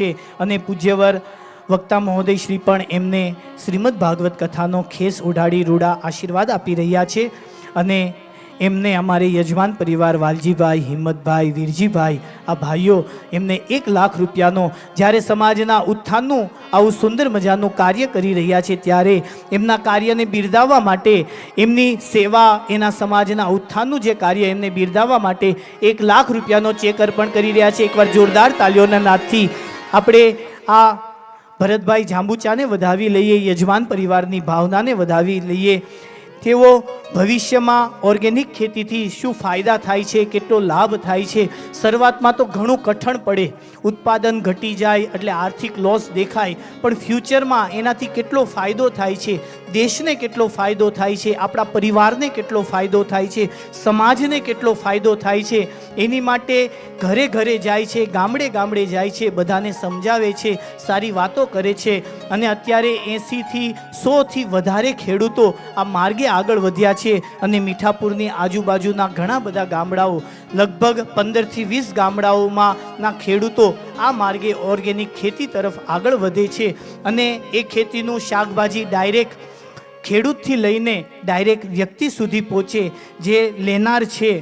છે અને પૂજ્યવર વક્તા મહોદય શ્રી પણ એમને શ્રીમદ ભાગવત કથાનો ખેસ ઉડાડી રૂડા આશીર્વાદ આપી રહ્યા છે અને એમને અમારે યજમાન પરિવાર વાલજીભાઈ, હિંમતભાઈ, વીરજીભાઈ, આ ભાઈઓ એમને 1 લાખ રૂપિયાનો જ્યારે સમાજના ઉત્થાનનું આવું સુંદર મજાનું કાર્ય કરી રહ્યા છે ત્યારે એમના કાર્યને બિરદાવવા માટે, એમની સેવા, એના સમાજના ઉત્થાનનું જે કાર્ય એમને બિરદાવવા માટે 1 લાખ રૂપિયાનો ચેક અર્પણ કરી રહ્યા છે. એકવાર જોરદાર તાલીઓના નાદથી આપણે આ ભરતભાઈ જાંબુચાને વધાવી લઈએ, યજમાન પરિવારની ભાવનાને વધાવી લઈએ. તેઓ ભવિષ્યમાં ઓર્ગેનિક ખેતીથી શું ફાયદા થાય છે, કેટલો લાભ થાય છે. શરૂઆતમાં તો ઘણું કઠણ પડે, ઉત્પાદન ઘટી જાય એટલે આર્થિક લોસ દેખાય, પણ ફ્યુચરમાં એનાથી કેટલો ફાયદો થાય છે, દેશને કેટલો ફાયદો થાય છે, આપણા પરિવારને કેટલો ફાયદો થાય છે, સમાજને કેટલો ફાયદો થાય છે, એની માટે ઘરે ઘરે જાય છે, ગામડે ગામડે જાય છે, બધાને સમજાવે છે, સારી વાતો કરે છે. અને અત્યારે 80થી 100થી વધારે ખેડૂતો આ માર્ગે આગળ વધ્યા છે અને મીઠાપુરની આજુબાજુના ઘણા બધા ગામડાઓ, લગભગ 15થી 20 ગામડાઓમાં ના ખેડૂતો આ માર્ગે ઓર્ગેનિક ખેતી તરફ આગળ વધે છે અને એ ખેતીનું શાકભાજી ડાયરેક્ટ ખેડૂતથી લઈને ડાયરેક્ટ વ્યક્તિ સુધી પહોંચે, જે લેનાર છે,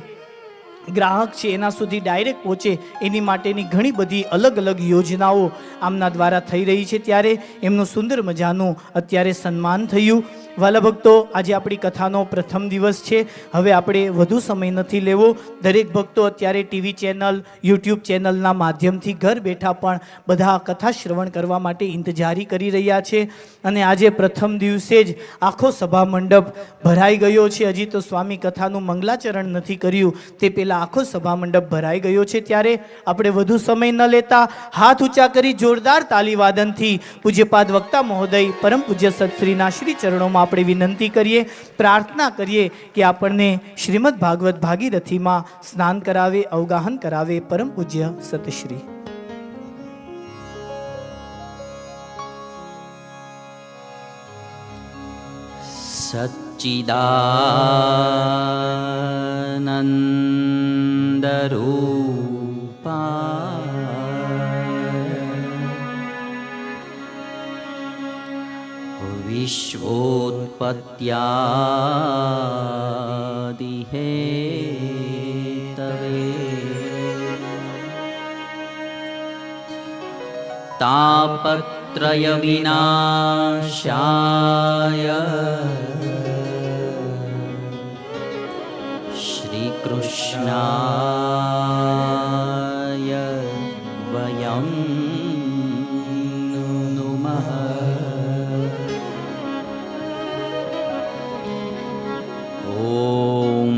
ગ્રાહક છે, એના સુધી ડાયરેક્ટ પહોંચે, એની માટેની ઘણી બધી અલગ અલગ યોજનાઓ આમના દ્વારા થઈ રહી છે. ત્યારે એમનું સુંદર મજાનું અત્યારે સન્માન થયું. વાલા ભક્તો, આજે આપણી કથાનો પ્રથમ દિવસ છે. હવે આપણે વધુ સમય નથી લેવો. દરેક ભક્તો અત્યારે ટીવી ચેનલ, યુટ્યુબ ચેનલના માધ્યમથી ઘર બેઠા પણ બધા કથા શ્રવણ કરવા માટે ઇંતજારી કરી રહ્યા છે અને આજે પ્રથમ દિવસે જ આખો સભા મંડપ ભરાઈ ગયો છે. હજી તો સ્વામી કથાનું મંગલાચરણ નથી કર્યું, તે પહેલાં આખો સભા મંડપ ભરાઈ ગયો છે. ત્યારે આપણે વધુ સમય ન લેતા હાથ ઊંચા કરી જોરદાર તાલીવાદનથી પૂજ્યપાદ વક્તા મહોદય પરમ પૂજ્ય સત્શ્રીના શ્રી ચરણોમાં આપણે વિનંતી કરીએ, પ્રાર્થના કરીએ કે આપણને શ્રીમદ ભાગવત ભાગીરથીમાં સ્નાન કરાવે, અવગાહન કરાવે પરમ પૂજ્ય સતશ્રી. સચ્ચિદાનંદરૂપા વિશ્વોત્પત્યાદિહેતવે તાપત્રય વિનાશાય શ્રી કૃષ્ણાય વયં નુમઃ. ઓમ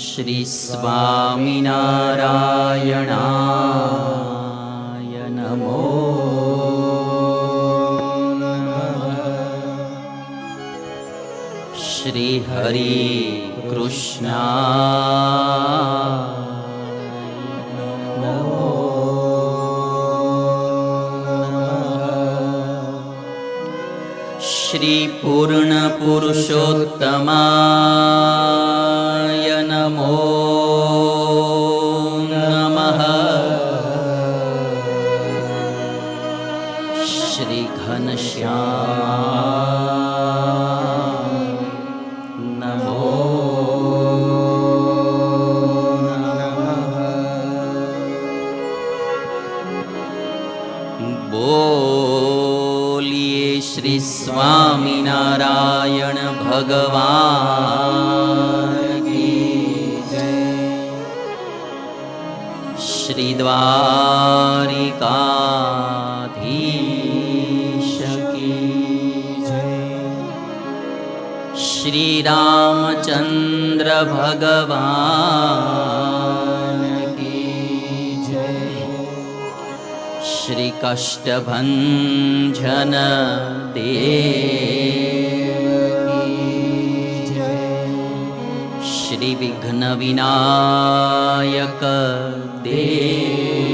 શ્રી સ્વામિનારાયણાય નમો નમઃ. શ્રી હરિ કૃષ્ણાય નમો નમઃ. શ્રી પૂર્ણ પુરુષોત્તમાય નમો નમઃ. શ્રી ઘનશ્યામ નમો નમઃ. બોલીએ શ્રી સ્વામિનારાયણ ભગવાન કી જય. શ્રી દ્વારિકાધીશ કી જય. શ્રી રામચંદ્ર ભગવાન કી જય. શ્રી કષ્ટભંજન દેવ કી જય. શ્રી વિઘ્ન વિનાયક દેવ